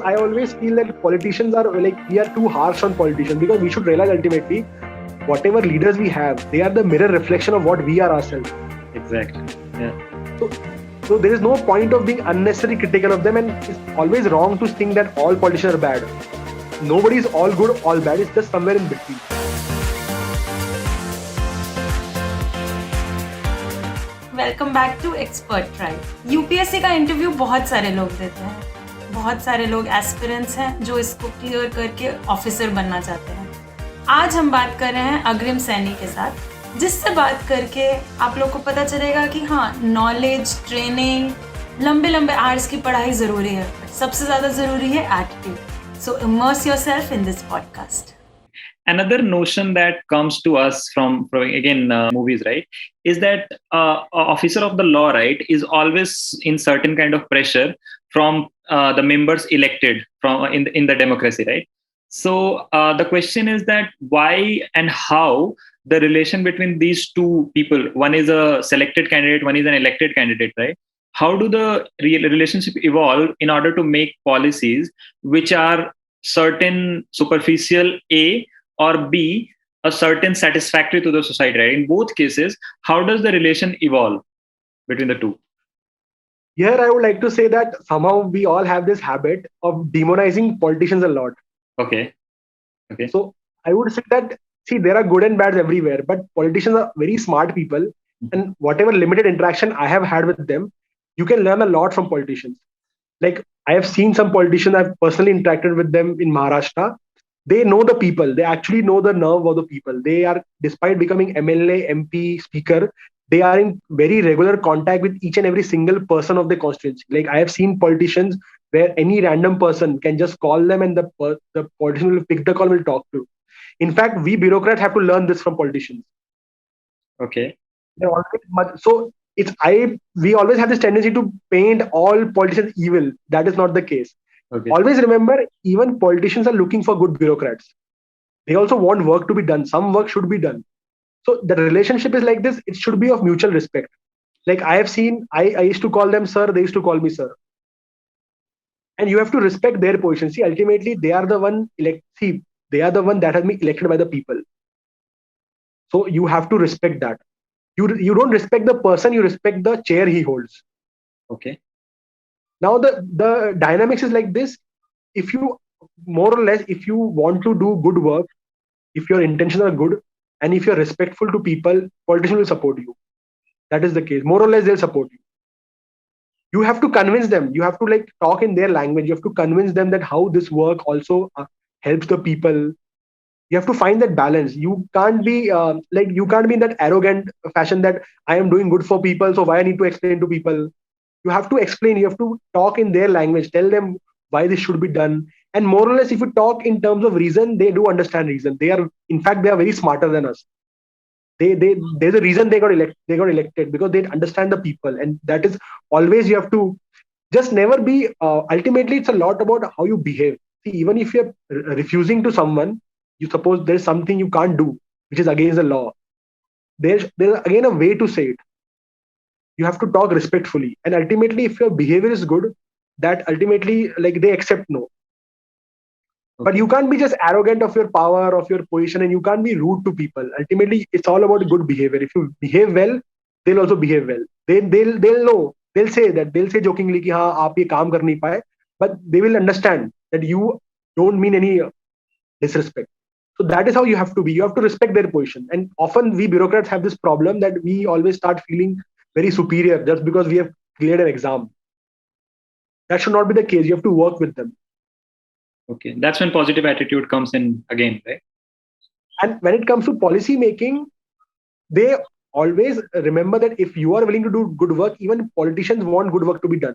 I always feel that politicians are like, we are too harsh on politicians, because we should realize ultimately whatever leaders we have, they are the mirror reflection of what we are ourselves. Exactly. Yeah. So, so there is no point of being unnecessarily critical of them, and it's always wrong to think that all politicians are bad. Nobody is all good, all bad. It's just somewhere in between. Welcome back to expert tribe. UPSC का interview बहुत सारे लोग देते हैं, बहुत सारे लोग aspirants हैं जो इसको क्लियर करके ऑफिसर बनना चाहते हैं। आज हम बात कर रहे हैं अग्रिम सैनी के साथ, जिससे बात करके आप लोग को पता चलेगा कि हाँ, नॉलेज, ट्रेनिंग, लंबे लंबे आवर्स की पढ़ाई ज़रूरी है, सबसे ज़्यादा ज़रूरी है attitude. So immerse yourself in this podcast. Another notion that comes to us from again movies, right, is that a officer of the law, right, is always in certain kind of pressure from the members elected from in the democracy, right? So the question is that why and how the relation between these two people, one is a selected candidate, one is an elected candidate, right? How do the relationship evolve in order to make policies which are certain superficial A or B, a certain satisfactory to the society, right? In both cases, how does the relation evolve between the two? Here, I would like to say that somehow we all have this habit of demonizing politicians a lot. Okay. So I would say that, see, there are good and bads everywhere, but politicians are very smart people, and whatever limited interaction I have had with them, you can learn a lot from politicians. Like, I have seen some politicians, I've personally interacted with them in Maharashtra. They know the people. They actually know the nerve of the people. They are, despite becoming MLA, MP, speaker, they are in very regular contact with each and every single person of the constituency. Like, I have seen politicians where any random person can just call them, and the politician will pick the call and will talk to. In fact, we bureaucrats have to learn this from politicians. Okay. So we always have this tendency to paint all politicians evil. That is not the case. Okay. Always remember, even politicians are looking for good bureaucrats. They also want work to be done. Some work should be done. So the relationship is like this. It should be of mutual respect. Like, I have seen, I used to call them sir. They used to call me sir. And you have to respect their position. See, ultimately, they are the one they are the one that has been elected by the people. So you have to respect that. You don't respect the person. You respect the chair he holds. Okay. Now the dynamics is like this. If you, more or less, if you want to do good work, if your intentions are good, and if you're respectful to people, politicians will support you. That is the case. More or less, they'll support you. You have to convince them. You have to, like, talk in their language. You have to convince them that how this work also helps the people. You have to find that balance. You can't be you can't be in that arrogant fashion that I am doing good for people, so why I need to explain to people. You have to explain. You have to talk in their language. Tell them why this should be done. And more or less, if you talk in terms of reason, they do understand reason. They are, in fact, they are very smarter than us. There's a reason they got elected. They got elected because they understand the people, and that is always, you have to just never be. Ultimately, it's a lot about how you behave. See, even if you're refusing to someone, you suppose there's something you can't do, which is against the law. There's again a way to say it. You have to talk respectfully, and ultimately, if your behavior is good, that ultimately, like, they accept no. But you can't be just arrogant of your power, of your position, and you can't be rude to people. Ultimately, it's all about good behavior. If you behave well, they'll also behave well. They'll know. They'll say that. They'll say jokingly कि हाँ आप ये काम कर नहीं पाए, but they will understand that you don't mean any disrespect. So that is how you have to be. You have to respect their position. And often we bureaucrats have this problem that we always start feeling very superior just because we have cleared an exam. That should not be the case. You have to work with them. Okay. That's when positive attitude comes in again, right? And when it comes to policy making, they always remember that if you are willing to do good work, even politicians want good work to be done.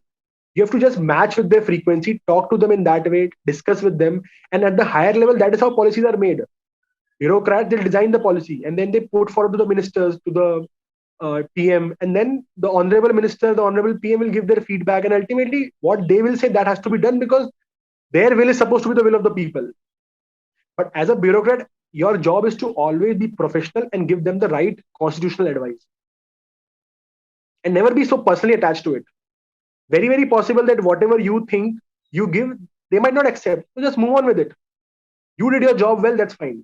You have to just match with their frequency, talk to them in that way, discuss with them. And at the higher level, that is how policies are made. Bureaucrats, they'll design the policy and then they put forward to the ministers, to the PM, and then the honorable minister, the honorable PM will give their feedback. And ultimately, what they will say, that has to be done because their will is supposed to be the will of the people. But as a bureaucrat, your job is to always be professional and give them the right constitutional advice. And never be so personally attached to it. Very, very possible that whatever you think, you give they might not accept. So just move on with it. You did your job well, that's fine.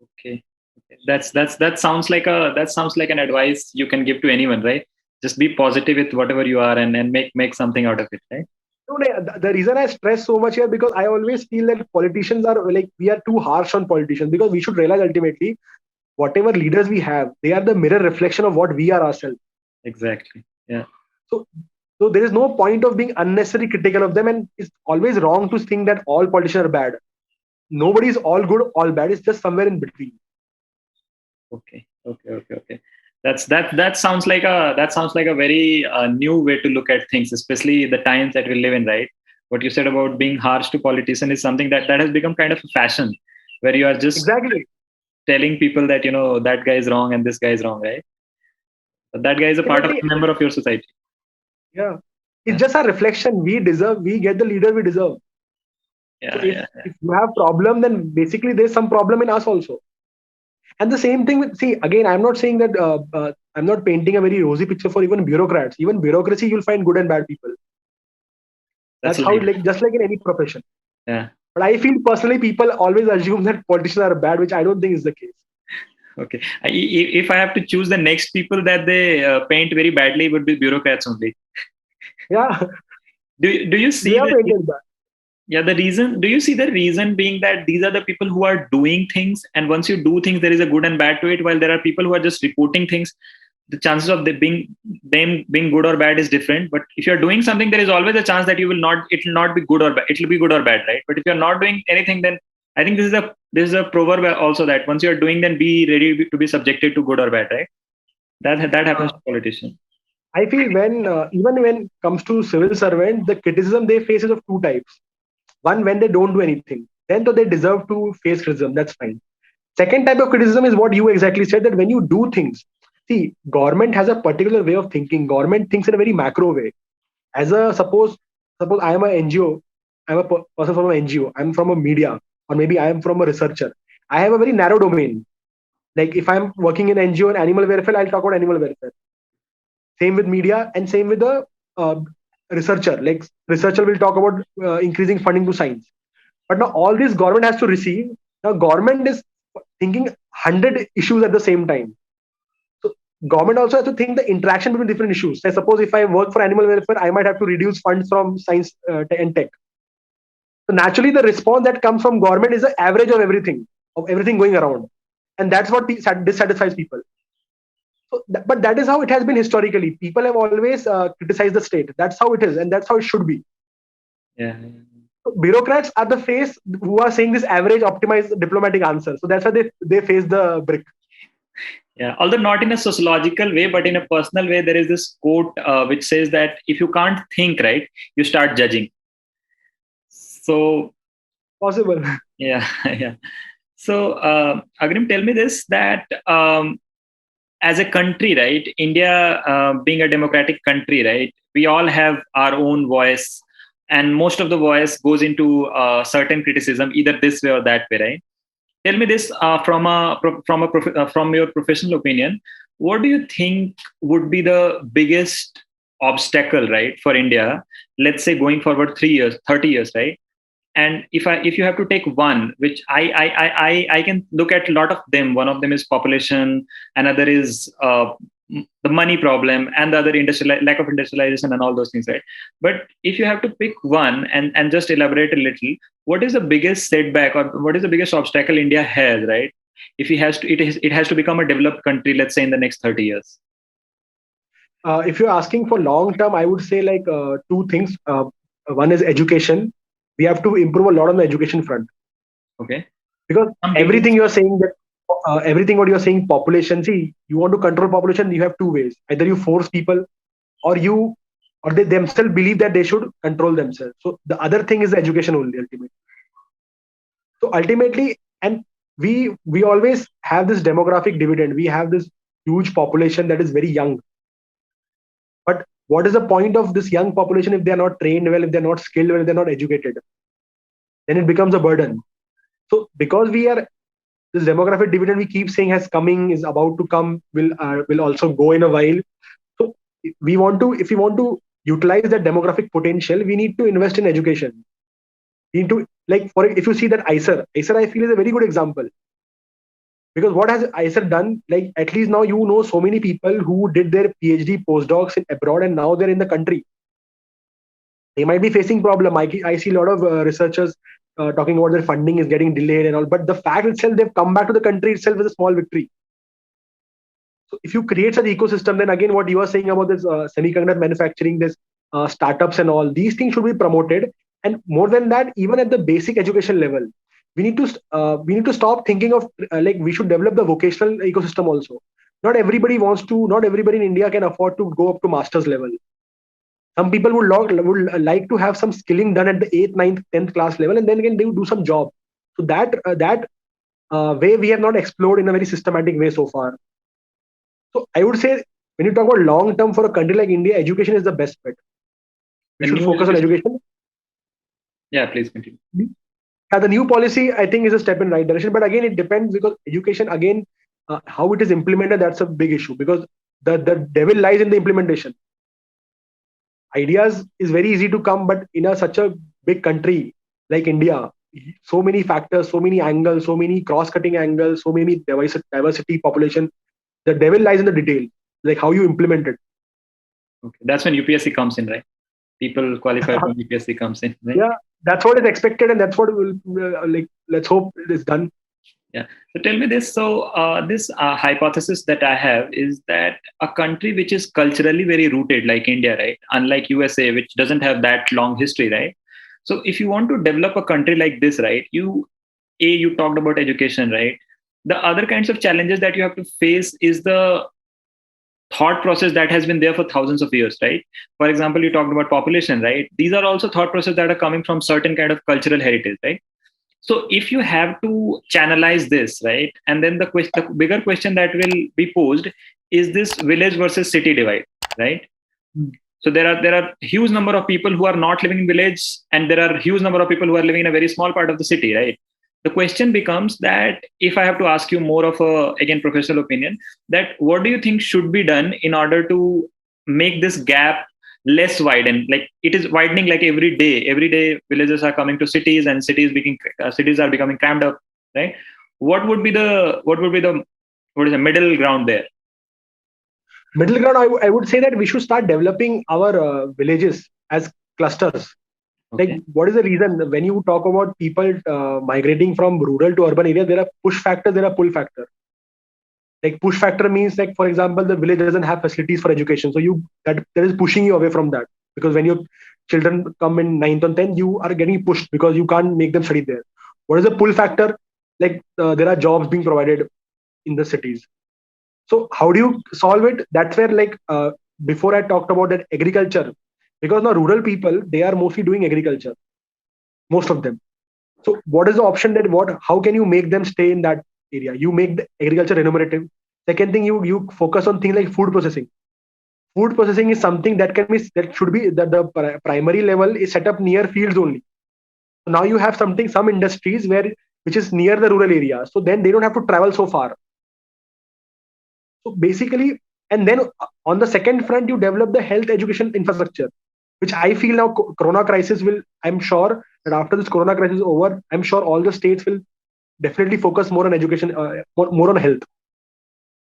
Okay. That sounds like an advice you can give to anyone, right? Just be positive with whatever you are, and make something out of it, right? No, the reason I stress so much here, because I always feel that politicians are like, we are too harsh on politicians, because we should realize ultimately whatever leaders we have, they are the mirror reflection of what we are ourselves. Exactly. Yeah. So, so there is no point of being unnecessarily critical of them, and it's always wrong to think that all politicians are bad. Nobody is all good, all bad. It's just somewhere in between. Okay. That sounds like a very new way to look at things, especially the times that we live in, right? What you said about being harsh to politicians is something that has become kind of a fashion, where you are just Exactly. telling people that that guy is wrong and this guy is wrong, right? But that guy is a part of Ultimately, a member of your society. yeah. Yeah. It's just a reflection. We get the leader we deserve. Yeah, So yeah. if you have problem, then basically there's some problem in us also. And the same thing with, see, again, I'm not saying that, I'm not painting a very rosy picture for even bureaucrats. Even bureaucracy, you'll find good and bad people. That's That's how it, life. like, just like in any profession. Yeah. But I feel personally, people always assume that politicians are bad, which I don't think is the case. Okay. If I have to choose the next people that they paint very badly, it would be bureaucrats only. Yeah, Do you they see are that? painted bad. Yeah, the reason. Do you see the reason being that these are the people who are doing things, and once you do things, there is a good and bad to it. While there are people who are just reporting things, the chances of them being good or bad is different. But if you're doing something, there is always a chance that it will not be good or bad. It will be good or bad, right? But if you're not doing anything, then I think this is a proverb also, that once you're doing, then be ready to be subjected to good or bad, right? That happens Uh, to politicians. I feel when, even when it comes to civil servants, the criticism they face is of two types. One, when they don't do anything, then though they deserve to face criticism, that's fine. Second type of criticism is what you exactly said, that when you do things, see, government has a particular way of thinking. Government thinks in a very macro way. As a suppose I am a NGO, I'm a person from an NGO, I'm from a media, or maybe I am from a researcher. I have a very narrow domain. Like if I'm working in NGO and animal welfare, I'll talk about animal welfare. Same with media, and same with the uh, researcher. Like researcher will talk about increasing funding to science. But now all this government has to receive. Now government is thinking 100 issues at the same time. So government also has to think the interaction between different issues. Say suppose if I work for animal welfare, I might have to reduce funds from science and tech. So naturally, the response that comes from government is the average of everything going around, and that's what dissatisfies people. So, but that is how it has been historically. People have always criticized the state. That's how it is, and that's how it should be. Yeah. So bureaucrats are the face who are saying this average, optimized diplomatic answer. So that's why they face the brick. Yeah, although not in a sociological way, but in a personal way, there is this quote which says that if you can't think right, you start judging. So Possible. yeah, yeah. So Agrim, tell me this: that as a country, right, India being a democratic country, right, we all have our own voice, and most of the voice goes into certain criticism, either this way or that way, right? Tell me this from your professional opinion. What do you think would be the biggest obstacle, right, for India? Let's say going forward 3 years, 30 years, right? And if you have to take one, which I can look at a lot of them. One of them is population, another is the money problem, and the other lack of industrialization and all those things, right? But if you have to pick one and just elaborate a little, what is the biggest setback, or what is the biggest obstacle India has, right? If it has to become a developed country, let's say in the next 30 years. If you're asking for long term, I would say like two things. One is education. We have to improve a lot on the education front, Okay. because Some people, everything you're saying that everything what you're saying, population. See, you want to control population, you have two ways: either you force people, or they themselves believe that they should control themselves. So the other thing is the education only ultimately. So ultimately, and we always have this demographic dividend. We have this huge population that is very young. But what is the point of this young population if they are not trained well, if they're not skilled well, if they're not educated? Then it becomes a burden. So because we are, this demographic dividend we keep saying has coming, is about to come, will also go in a while. So if we want to utilize that demographic potential, we need to invest in education. We need to, like, for if you see that ICER I feel is a very good example. Because what has ICER done? Like, at least now you know so many people who did their PhD postdocs in abroad and now they're in the country. They might be facing problem. I see a lot of researchers talking about their funding is getting delayed and all. But the fact itself, they've come back to the country itself is a small victory. So if you create such ecosystem, then again, what you are saying about this semiconductor manufacturing, this startups and all, these things should be promoted. And more than that, even at the basic education level, we need to stop thinking of like we should develop the vocational ecosystem also. Not everybody wants to. Not everybody in India can afford to go up to master's level. Some people would like to have some skilling done at the 8th, 9th, 10th class level, and then again they would do some job. So that way we have not explored in a very systematic way so far. So I would say when you talk about long term for a country like India, education is the best bet. We should focus on education. Yeah, please continue. The new policy I think is a step in right direction, but again it depends because education again how it is implemented, that's a big issue because the devil lies in the implementation. Ideas is very easy to come, but in such a big country like India, so many factors, so many angles, so many cross-cutting angles, so many diversity, population. The devil lies in the detail, like how you implement it. Okay, that's when UPSC comes in, right? People qualify for UPSC comes in, right? Yeah, that's what is expected, and that's what will let's hope it is done. Yeah. So tell me this. So this hypothesis that I have is that a country which is culturally very rooted, like India, right, unlike USA, which doesn't have that long history, right? So if you want to develop a country like this, right, you talked about education, right? The other kinds of challenges that you have to face is the thought process that has been there for thousands of years, right? For example, you talked about population, right? These are also thought processes that are coming from certain kind of cultural heritage, right? So if you have to channelize this, right, and then the bigger question that will be posed is this village versus city divide, right? So there are huge number of people who are not living in village, and there are huge number of people who are living in a very small part of the city, right? The question becomes that if I have to ask you more of a, again, professional opinion, that what do you think should be done in order to make this gap less widen? Like it is widening like every day villages are coming to cities and cities are becoming crammed up, right? What is the middle ground there? Middle ground, I would say that we should start developing our villages as clusters. Okay. Like, what is the reason when you talk about people migrating from rural to urban area? There are push factors, there are pull factor. Like push factor means, like for example, the village doesn't have facilities for education, so that is pushing you away from that. Because when your children come in 9th and 10th, you are getting pushed because you can't make them study there. What is the pull factor? Like there are jobs being provided in the cities. So how do you solve it? That's where before I talked about that agriculture. Because now rural people, they are mostly doing agriculture, most of them. So what is the option how can you make them stay in that area? You make the agriculture remunerative. Second thing, you focus on things like food processing. Food processing is something that should be that the primary level is set up near fields only. So now you have some industries which is near the rural area. So then they don't have to travel so far. So basically, and then on the second front, you develop the health education infrastructure, which I feel now Corona crisis I'm sure that after this Corona crisis is over, I'm sure all the states will definitely focus more on education, more on health.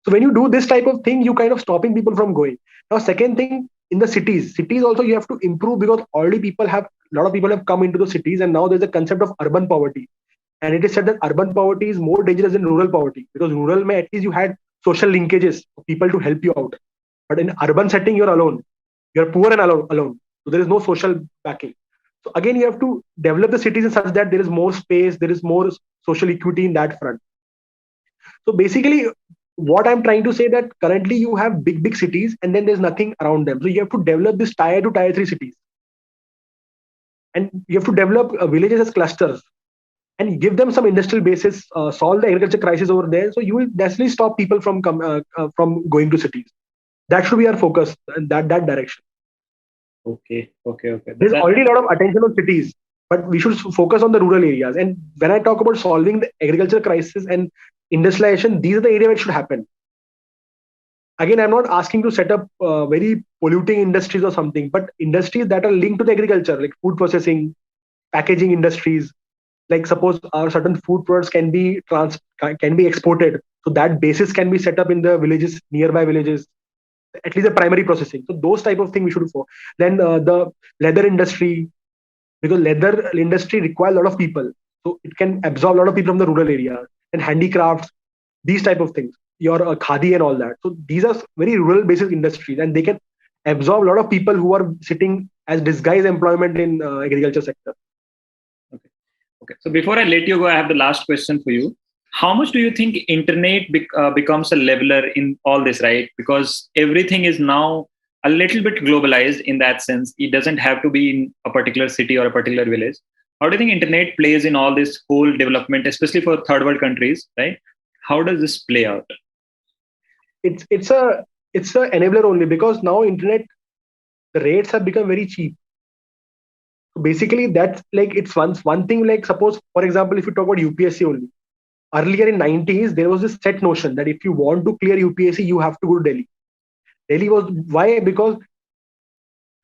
So when you do this type of thing, you kind of stopping people from going. Now, second thing, in the cities also you have to improve because already a lot of people have come into the cities, and now there's a concept of urban poverty. And it is said that urban poverty is more dangerous than rural poverty because rural at least you had social linkages of people to help you out. But in urban setting, you're alone. You're poor and alone. So there is no social backing. So again, you have to develop the cities in such that there is more space, there is more social equity in that front. So basically, what I'm trying to say that currently you have big cities and then there's nothing around them. So you have to develop this tier 2, tier 3 cities. And you have to develop villages as clusters and give them some industrial basis, solve the agriculture crisis over there. So you will definitely stop people from going to cities. That should be our focus in that direction. Okay. There's already a lot of attention on cities, but we should focus on the rural areas. And when I talk about solving the agriculture crisis and industrialization, these are the areas where it should happen. Again, I'm not asking to set up very polluting industries or something, but industries that are linked to the agriculture, like food processing, packaging industries. Like suppose certain food products can be exported, so that basis can be set up in the villages, nearby villages, at least the primary processing. So those type of things we should for. Then the leather industry, because leather industry requires a lot of people, so it can absorb a lot of people from the rural areas. And handicrafts, these type of things, your khadi and all that. So these are very rural basic industries, and they can absorb a lot of people who are sitting as disguised employment in agriculture sector. Okay. Okay. So before I let you go, I have the last question for you. How much do you think internet becomes a leveler in all this, right? Because everything is now a little bit globalized in that sense. It doesn't have to be in a particular city or a particular village. How do you think internet plays in all this whole development, especially for third world countries, right? How does this play out? It's a enabler only, because now internet, the rates have become very cheap. So basically that's like, it's one thing. Like suppose for example, if you talk about UPSC only, earlier in 90s there was this set notion that if you want to clear UPSC you have to go to Delhi. Delhi was why? Because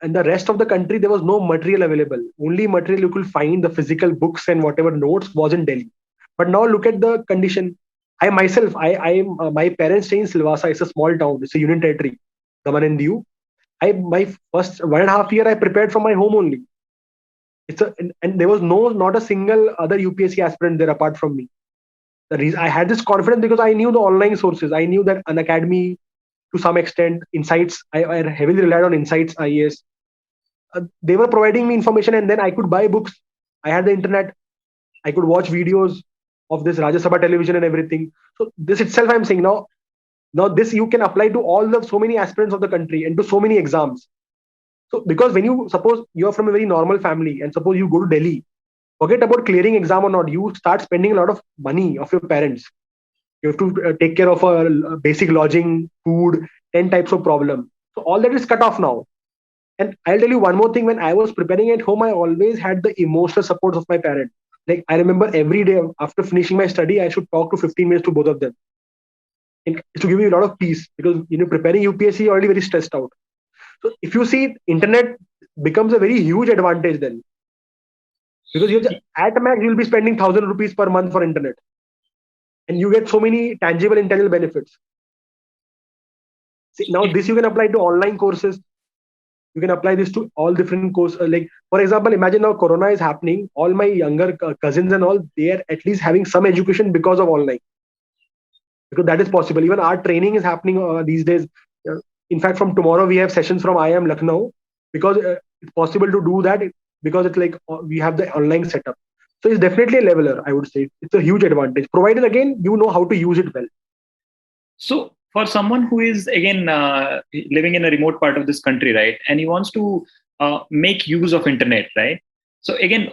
in the rest of the country there was no material available. Only material you could find, the physical books and whatever notes, was in Delhi. But now look at the condition. I myself, my parents stay in Silvassa. It's a small town. It's a union territory, Daman and Diu. My first 1.5 year I prepared from my home only. And there was not a single other UPSC aspirant there apart from me. The reason I had this confidence, because I knew the online sources. I knew that an academy, to some extent, Insights. I heavily relied on Insights IAS. They were providing me information, and then I could buy books. I had the internet. I could watch videos of this Rajya Sabha television and everything. So this itself, I'm saying now this you can apply to so many aspirants of the country and to so many exams. So because when you suppose you are from a very normal family and suppose you go to Delhi, forget about clearing exam or not. You start spending a lot of money of your parents. You have to take care of a basic lodging, food, 10 types of problem. So all that is cut off now. And I'll tell you one more thing. When I was preparing at home, I always had the emotional support of my parents. Like I remember every day after finishing my study, I should talk to 15 minutes to both of them. And to give you a lot of peace, because preparing UPSC, you're already very stressed out. So if you see, internet becomes a very huge advantage then. Because at max you'll be spending 1,000 rupees per month for internet, and you get so many tangible, intangible benefits. See, now this you can apply to online courses. You can apply this to all different courses. Like for example, imagine now Corona is happening. All my younger cousins and all, they are at least having some education because of online. Because that is possible. Even our training is happening these days. In fact, from tomorrow we have sessions from IIM Lucknow, because it's possible to do that, because it's like we have the online setup. So it's definitely a leveler, I would say. It's a huge advantage, provided again you know how to use it well. So for someone who is again living in a remote part of this country, right, and he wants to make use of internet, right? So again,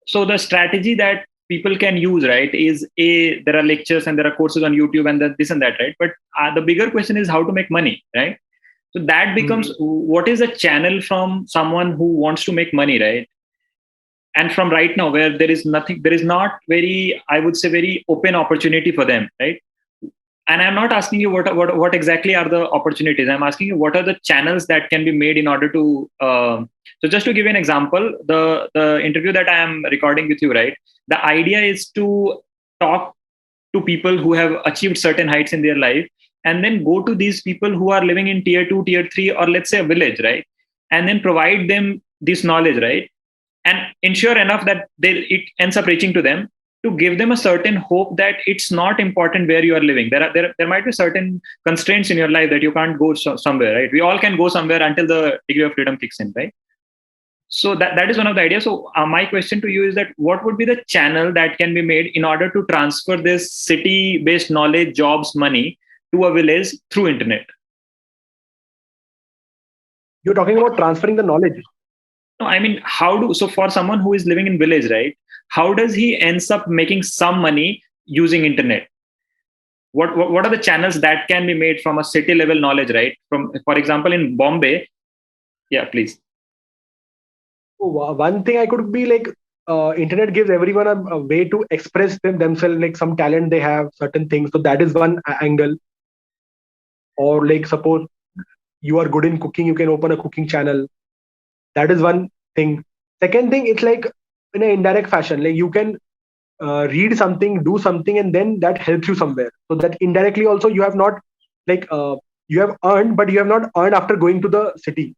so the strategy that people can use, right, is there are lectures and there are courses on YouTube and this and that, right? But the bigger question is how to make money, right? So that becomes what is a channel from someone who wants to make money, right? And from right now, where there is not very, I would say, very open opportunity for them, right? And I'm not asking you what exactly are the opportunities. I'm asking you what are the channels that can be made in order to. So just to give you an example, the interview that I am recording with you, right? The idea is to talk to people who have achieved certain heights in their life, and then go to these people who are living in tier 2, tier 3, or let's say a village, right? And then provide them this knowledge, right? And ensure enough that it ends up reaching to them, to give them a certain hope that it's not important where you are living. There might be certain constraints in your life that you can't go somewhere, right? We all can go somewhere until the degree of freedom kicks in, right? So that is one of the ideas. So my question to you is that what would be the channel that can be made in order to transfer this city-based knowledge, jobs, money to a village through internet? You're talking about transferring the knowledge. No, I mean, so for someone who is living in village, right? How does he ends up making some money using internet? What are the channels that can be made from a city level knowledge, right? For example, in Bombay. Yeah, please. One thing I could be like, internet gives everyone a way to express themselves, like some talent they have, certain things. So that is one angle. or like suppose you are good in cooking, you can open a cooking channel. That is one thing. Second thing, it's like in an indirect fashion, like you can read something, do something, and then that helps you somewhere. So that indirectly also you have not like you have earned, but you have not earned after going to the city.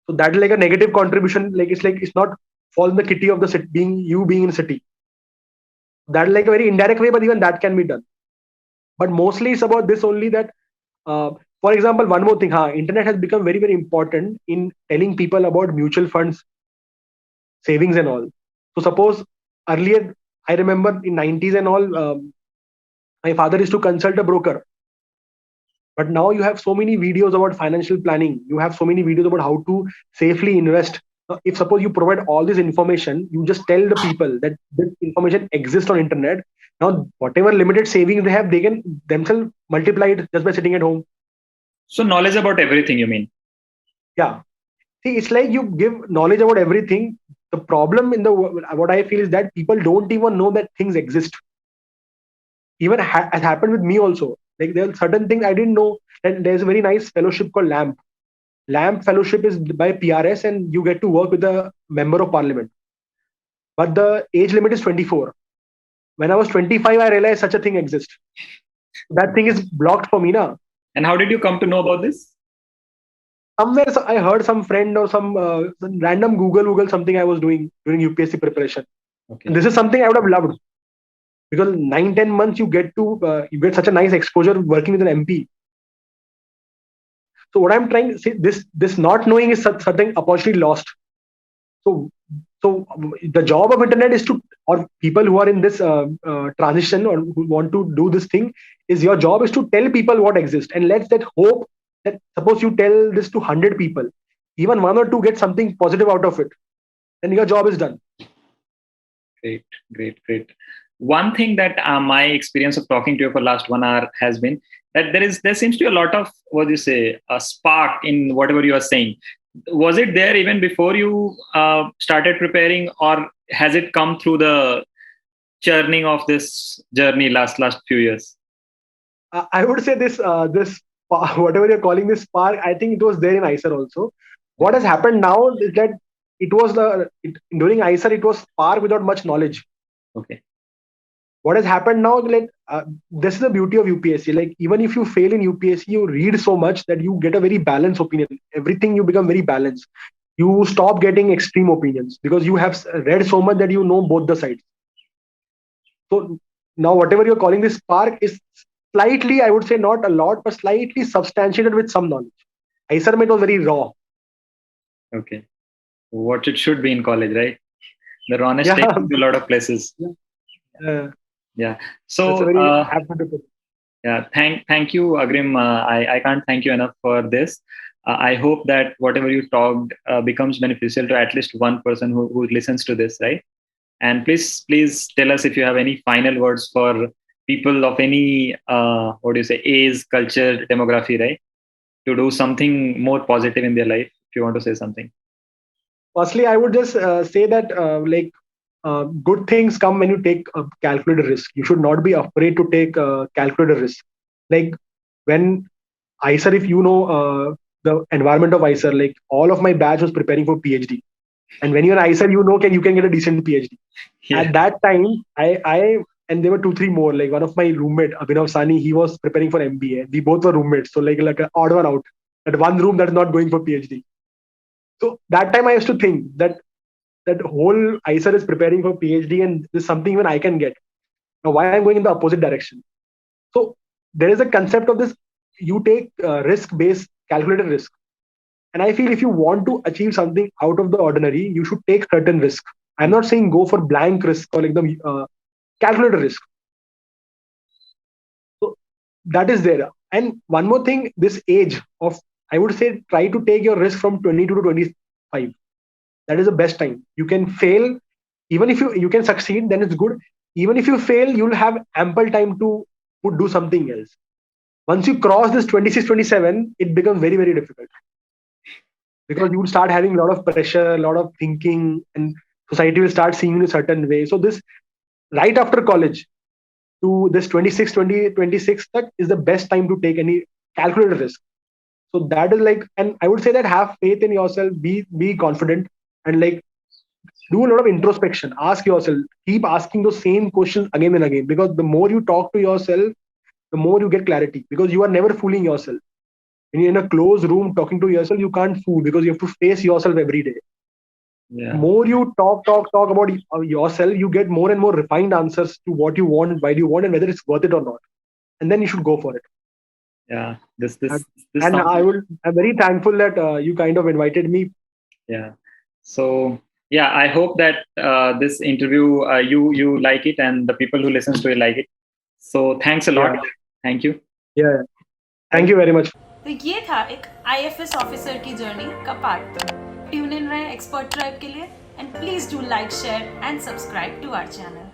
So that is like a negative contribution. Like it's not fall in the kitty of the city, being in city. That is like a very indirect way, but even that can be done. But mostly it's about this only that for example, one more thing, internet has become very, very important in telling people about mutual funds, savings and all. So suppose earlier, I remember in 90s and all, my father used to consult a broker. But now you have so many videos about financial planning. You have so many videos about how to safely invest. If suppose you provide all this information, you just tell the people that this information exists on internet. Now, whatever limited savings they have, they can themselves multiply it just by sitting at home. So knowledge about everything, you mean? Yeah. See, it's like you give knowledge about everything. The problem in the what I feel is that people don't even know that things exist. Even has happened with me also. Like there are certain things I didn't know. And there's a very nice fellowship called LAMP. LAMP fellowship is by PRS, and you get to work with a member of parliament. But the age limit is 24. When I was 25, I realized such a thing exists. That thing is blocked for me now. And how did you come to know about this? Somewhere I heard some friend or some random Google something I was doing during UPSC preparation. Okay. And this is something I would have loved, because 9-10 months you get such a nice exposure working with an MP. So what I'm trying to say, this not knowing is something opportunity lost. So the job of internet is to, or people who are in this transition or who want to do this thing, is your job is to tell people what exists, and let's that hope that suppose you tell this to 100 people, even one or two get something positive out of it, then your job is done. Great. One thing that my experience of talking to you for last 1 hour has been that there seems to be a lot of, what do you say, a spark in whatever you are saying. Was it there even before you started preparing, or has it come through the churning of this journey last few years? I would say this whatever you're calling this spark, I think it was there in ICER also. What has happened now is that during ICER it was spark without much knowledge. Okay. What has happened now, like this is the beauty of UPSC. Like even if you fail in UPSC, you read so much that you get a very balanced opinion. Everything you become very balanced. You stop getting extreme opinions because you have read so much that you know both the sides. So now whatever you're calling this spark is slightly, I would say not a lot, but slightly substantiated with some knowledge. ICER was very raw. Okay. What it should be in college, right? The rawness takes you to a lot of places. Yeah. So yeah, thank you, Agrim. I can't thank you enough for this. I hope that whatever you talked becomes beneficial to at least one person who listens to this, right? And please tell us if you have any final words for people of any age, culture, demography, right? To do something more positive in their life. If you want to say something. Firstly, I would just say that good things come when you take a calculated risk. You should not be afraid to take calculated risk. Like when ICER, if you know the environment of ICER, like all of my batch was preparing for PhD. And when you're in ICER, you can get a decent PhD. Yeah. At that time, I and there were 2-3 more. Like one of my roommate, Abhinav Sani, he was preparing for MBA. We both were roommates. So like an odd one out. At one room that is not going for PhD. So that time I used to think that whole ICER is preparing for PhD and this is something even I can get. Now why I'm going in the opposite direction. So there is a concept of this, you take risk-based, calculated risk. And I feel if you want to achieve something out of the ordinary, you should take certain risk. I'm not saying go for blank risk or like the calculated risk. So that is there. And one more thing, this age of, I would say, try to take your risk from 22 to 25. That is the best time. You can fail. Even if you can succeed, then it's good. Even if you fail, you'll have ample time to do something else. Once you cross this 26, 27, it becomes very, very difficult. Because you will start having a lot of pressure, a lot of thinking, and society will start seeing you in a certain way. So this, right after college, to this 26, 26, that is the best time to take any calculated risk. So that is like, and I would say that have faith in yourself, be confident, and like do a lot of introspection. Ask yourself, keep asking those same questions again and again, because the more you talk to yourself, the more you get clarity, because you are never fooling yourself. When you're in a closed room talking to yourself, you can't fool, because you have to face yourself every day. Yeah. More you talk about yourself, you get more and more refined answers to what you want, why do you want, and whether it's worth it or not. And then you should go for it. Yeah. This And sounds, I'm very thankful that you kind of invited me. yeah. So yeah, I hope that this interview you like it, and the people who listens to it like it. So thanks a lot. Yeah. Thank you. Yeah. Thank you very much. तो ये था एक IFS officer की journey का part 2. Tune in रहे expert tribe के लिए, and please do like, share and subscribe to our channel.